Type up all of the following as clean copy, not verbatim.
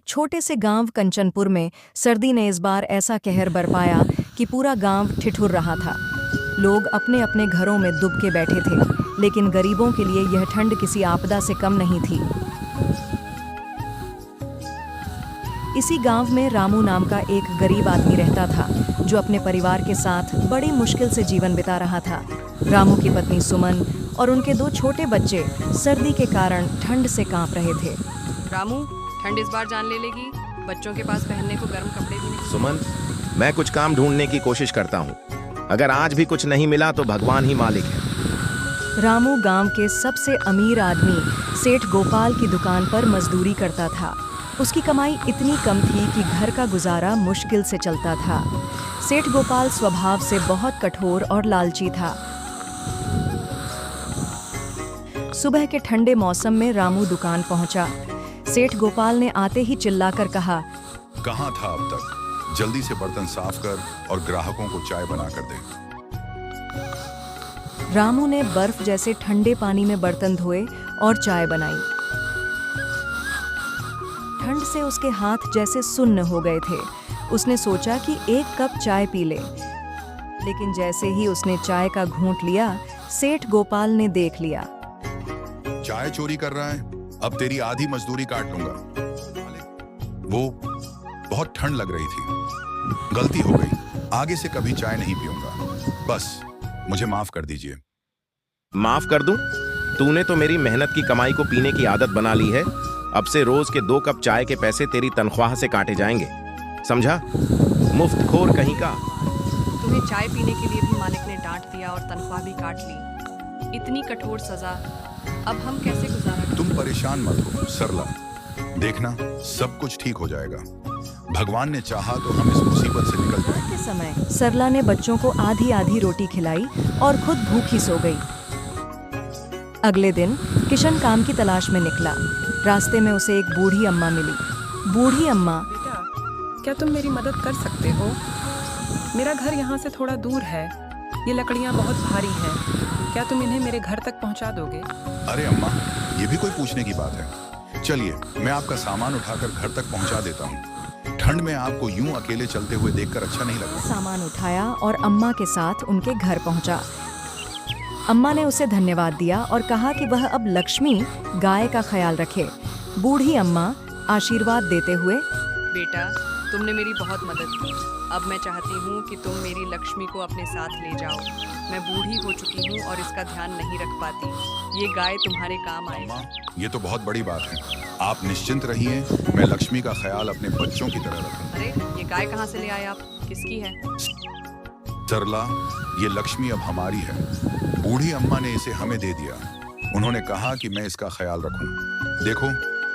छोटे से गांव कंचनपुर में सर्दी ने इस बार ऐसा कहर बरपाया कि पूरा गांव ठिठुर रहा था। लोग अपने अपने घरों में दुब के बैठे थे, लेकिन गरीबों के लिए यह ठंड किसी आपदा से कम नहीं थी। इसी गांव में रामू नाम का एक गरीब आदमी रहता था, जो अपने परिवार के साथ बड़ी मुश्किल से जीवन बिता रहा था। रामू की पत्नी सुमन और उनके 2 छोटे बच्चे सर्दी के कारण ठंड से कांप रहे थे। रामू, ठंड इस बार जान ले लेगी। बच्चों के पास पहनने को गर्म कपड़े भी नहीं। सुमन, मैं कुछ काम ढूंढने की कोशिश करता हूँ। अगर आज भी कुछ नहीं मिला तो भगवान ही मालिक है। रामू गांव के सबसे अमीर आदमी सेठ गोपाल की दुकान पर मजदूरी करता था। उसकी कमाई इतनी कम थी कि घर का गुजारा मुश्किल से चलता था। सेठ गोपाल स्वभाव से बहुत कठोर और लालची था। सुबह के ठंडे मौसम में रामू दुकान पहुंचा। सेठ गोपाल ने आते ही चिल्लाकर कहा, कहाँ था अब तक? जल्दी से बर्तन साफ कर और ग्राहकों को चाय बना कर दे। रामू ने बर्फ जैसे ठंडे पानी में बर्तन धोए और चाय बनाई। ठंड से उसके हाथ जैसे सुन्न हो गए थे। उसने सोचा कि 1 कप चाय पी ले, लेकिन जैसे ही उसने चाय का घूंट लिया, सेठ गोपाल ने देख लिया। चाय चोरी कर रहा है, अब तेरी आधी मजदूरी काट लूंगा। वो बहुत ठंड लग रही थी, गलती हो गई। आगे से कभी चाय नहीं पीऊंगा। बस मुझे माफ कर दीजिए। माफ कर दूं? तूने तो मेरी मेहनत की कमाई को पीने की आदत बना ली है। अब से रोज के 2 कप चाय के पैसे तेरी तनख्वाह से काटे जाएंगे, समझा? मुफ्तखोर कहीं का। तुम्हें चाय पीने के लिए भी मालिक ने डांट दिया और तनख्वाह भी काट ली। इतनी कठोर सजा, अब हम कैसे गुजारा करें? तुम परेशान मत हो सरला, देखना सब कुछ ठीक हो जाएगा। भगवान ने चाहा तो हम इस मुसीबत से निकल जाएंगे। के समय सरला ने बच्चों को आधी आधी रोटी खिलाई और खुद भूखी सो गई। अगले दिन किशन काम की तलाश में निकला। रास्ते में उसे एक बूढ़ी अम्मा मिली। बूढ़ी अम्मा, बेटा, क्या तुम मेरी मदद कर सकते हो? मेरा घर यहाँ से थोड़ा दूर है। ये लकड़ियाँ बहुत भारी हैं। क्या तुम इन्हें मेरे घर तक पहुँचा दोगे? अरे अम्मा, ये भी कोई पूछने की बात है। चलिए, मैं आपका सामान उठाकर घर तक पहुंचा देता हूँ। ठंड में आपको यूं अकेले चलते हुए देखकर अच्छा नहीं लगा। सामान उठाया और अम्मा के साथ उनके घर पहुंचा। अम्मा ने उसे धन्यवाद दिया और कहा कि वह अब लक्ष्मी गाय का ख्याल रखे। बूढ़ी अम्मा आशीर्वाद देते हुए, बेटा, तुमने मेरी बहुत मदद की। अब मैं चाहती हूँ कि तुम मेरी लक्ष्मी को अपने साथ ले जाओ। मैं बूढ़ी हो चुकी हूँ और इसका ध्यान नहीं रख पाती। ये गाय तुम्हारे काम आएगी। अम्मा, ये तो बहुत बड़ी बात है। आप निश्चिंत रहिए, मैं लक्ष्मी का ख्याल अपने बच्चों की तरह रखूंगा। अरे, ये गाय कहाँ से ले आए आप? किसकी है? सरला, ये लक्ष्मी अब हमारी है। बूढ़ी अम्मा ने इसे हमें दे दिया। उन्होंने कहा कि मैं इसका ख्याल रखूं। देखो,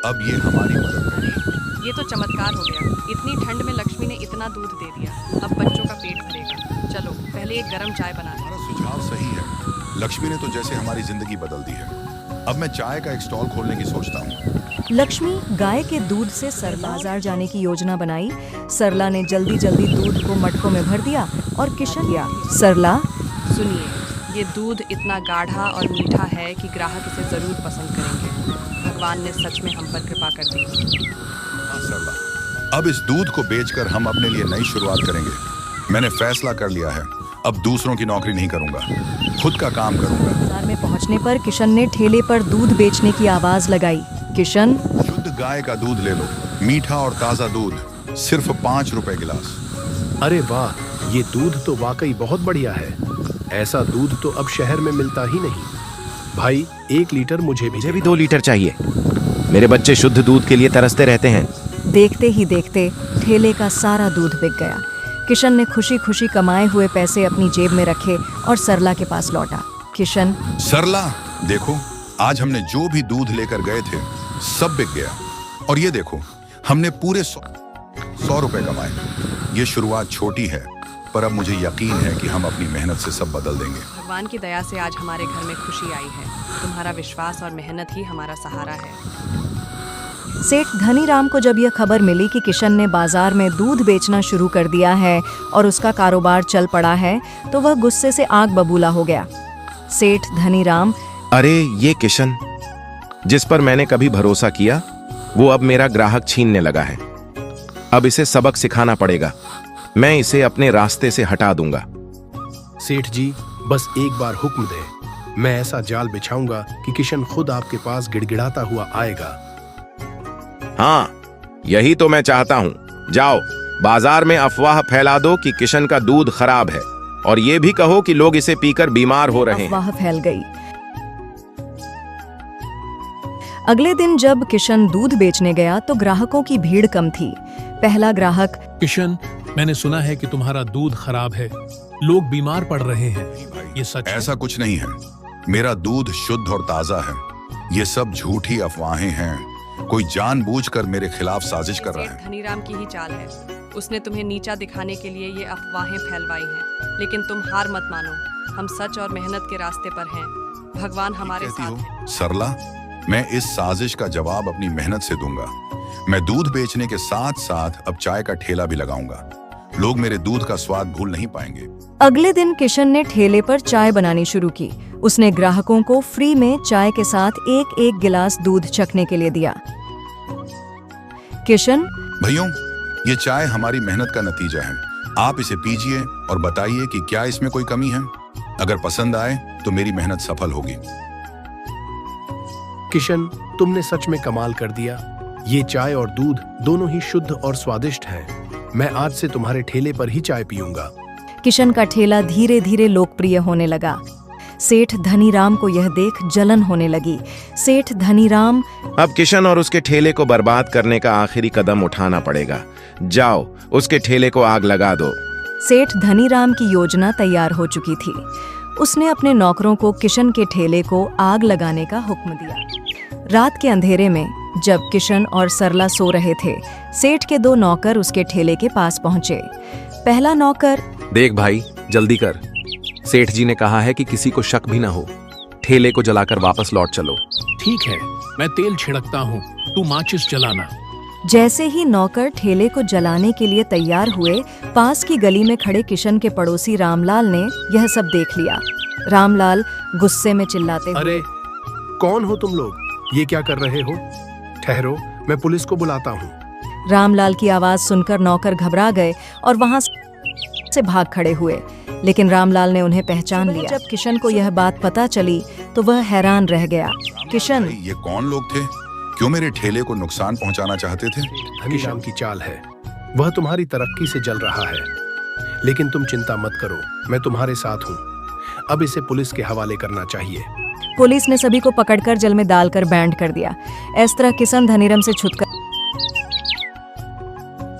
अब ये हमारी मदद करेगी। ये तो चमत्कार हो गया। इतनी ठंड में लक्ष्मी ने इतना दूध दे दिया। अब बच्चों का पेट भरेगा। चलो पहले एक गर्म चाय बना लें। हमारा सुझाव सही है। लक्ष्मी ने तो जैसे हमारी जिंदगी बदल दी है। अब मैं चाय का एक स्टॉल खोलने की सोचता हूँ। लक्ष्मी गाय के दूध से सरला बाजार जाने की योजना बनाई। सरला ने जल्दी जल्दी दूध को मटकों में भर दिया और किशन दिया। सरला, सुनिए, ये दूध इतना गाढ़ा और मीठा है कि ग्राहक इसे जरूर पसंद करेंगे। भगवान ने सच में हम पर कृपा कर दी। हाँ सरला, अब इस दूध को बेचकर हम अपने लिए नई शुरुआत करेंगे। मैंने फैसला कर लिया है, अब दूसरों की नौकरी नहीं करूंगा, खुद का काम करूंगा। बाजार में पहुंचने पर किशन ने ठेले पर दूध बेचने की आवाज लगाई। किशन, शुद्ध गाय का दूध ले लो, मीठा और ताजा दूध, सिर्फ 5 रुपए गिलास। अरे वाह, ये दूध तो वाकई बहुत बढ़िया है। ऐसा दूध तो अब शहर में मिलता ही नहीं। भाई, 1 लीटर मुझे भी 2 लीटर चाहिए। मेरे बच्चे शुद्ध दूध के लिए तरसते रहते हैं। देखते ही देखते ठेले का सारा दूध बिक गया। किशन ने खुशी खुशी कमाए हुए पैसे अपनी जेब में रखे और सरला के पास लौटा। किशन, सरला, देखो, आज हमने जो भी दूध लेकर गए थे सब बिक गया। और ये देखो, हमने पूरे 100 रुपए कमाए। ये शुरुआत छोटी है, पर अब मुझे यकीन है कि हम अपनी मेहनत से सब बदल देंगे। भगवान की दया से आज हमारे घर में खुशी आई है। तुम्हारा विश्वास और मेहनत ही हमारा सहारा है। सेठ धनीराम को जब यह खबर मिली कि किशन ने बाजार में दूध बेचना शुरू कर दिया है और उसका कारोबार चल पड़ा है, तो वह गुस्से से आग बबूला हो गया। सेठ धनीराम, अरे ये किशन, जिस पर मैंने कभी भरोसा किया, वो अब मेरा ग्राहक छीनने लगा है। अब इसे सबक सिखाना पड़ेगा। मैं इसे अपने रास्ते से हटा दूंगा। सेठ जी, बस एक बार हुक्म दे, मैं ऐसा जाल बिछाऊंगा कि किशन खुद आपके पास गिड़गिड़ाता हुआ आएगा। हाँ, यही तो मैं चाहता हूँ। जाओ, बाजार में अफवाह फैला दो कि किशन का दूध खराब है, और ये भी कहो कि लोग इसे पीकर बीमार हो रहे हैं। अफवाह फैल गई। अगले दिन जब किशन दूध बेचने गया तो ग्राहकों की भीड़ कम थी। पहला ग्राहक, किशन, मैंने सुना है कि तुम्हारा दूध खराब है, लोग बीमार पड़ रहे हैं, ये सच है? ऐसा कुछ नहीं है। मेरा दूध शुद्ध और ताजा है। ये सब झूठी अफवाहें हैं। कोई जानबूझकर मेरे खिलाफ साजिश कर रहा सेठ है। धनीराम की ही चाल है। उसने तुम्हें नीचा दिखाने के लिए ये अफवाहें फैलवाई हैं। लेकिन तुम हार मत मानो, हम सच और मेहनत के रास्ते पर हैं। भगवान हमारे कहती साथ हो है। सरला, मैं इस साजिश का जवाब अपनी मेहनत से दूंगा। मैं दूध बेचने के साथ साथ अब चाय का ठेला भी लगाऊंगा। लोग मेरे दूध का स्वाद भूल नहीं पाएंगे। अगले दिन किशन ने ठेले पर चाय बनानी शुरू की। उसने ग्राहकों को फ्री में चाय के साथ एक एक गिलास दूध चखने के लिए दिया। किशन, भैयों, ये चाय हमारी मेहनत का नतीजा है। आप इसे पीजिए और बताइए कि क्या इसमें कोई कमी है। अगर पसंद आए तो मेरी मेहनत सफल होगी। किशन, तुमने सच में कमाल कर दिया। ये चाय और दूध दोनों ही शुद्ध और स्वादिष्ट हैं। मैं आज से तुम्हारे ठेले पर ही चाय पीऊंगा। किशन का ठेला धीरे धीरे लोकप्रिय होने लगा। सेठ धनीराम को यह देख जलन होने लगी। सेठ धनीराम, अब किशन और उसके ठेले को बर्बाद करने का आखिरी कदम उठाना पड़ेगा। जाओ, उसके ठेले को आग लगा दो। सेठ धनीराम की योजना तैयार हो चुकी थी। उसने अपने नौकरों को किशन के ठेले को आग लगाने का हुक्म दिया। रात के अंधेरे में जब किशन और सरला सो रहे थे, सेठ के दो नौकर उसके ठेले के पास पहुंचे। पहला नौकर, देख भाई, जल्दी कर। सेठ जी ने कहा है कि किसी को शक भी ना हो। ठेले को जलाकर वापस लौट चलो। ठीक है, मैं तेल छिड़कता हूँ, तू माचिस जलाना। जैसे ही नौकर ठेले को जलाने के लिए तैयार हुए, पास की गली में खड़े किशन के पड़ोसी रामलाल ने यह सब देख लिया। रामलाल गुस्से में चिल्लाते हुए, अरे, कौन हो तुम लोग? ये क्या कर रहे हो? ठहरो, मैं पुलिस को बुलाता हूँ। रामलाल की आवाज सुनकर नौकर घबरा गए और वहां से भाग खड़े हुए। लेकिन रामलाल ने उन्हें पहचान लिया। जब किशन को यह बात पता चली तो वह हैरान रह गया। किशन, भाई, ये कौन लोग थे? क्यों मेरे ठेले को नुकसान पहुंचाना चाहते थे? धनीराम की चाल है। वह तुम्हारी तरक्की से जल रहा है। लेकिन तुम चिंता मत करो, मैं तुम्हारे साथ हूँ। अब इसे पुलिस के हवाले करना चाहिए। पुलिस ने सभी को पकड़कर जल में डालकर बैंड कर दिया। इस तरह किशन धनीराम से छुटकारा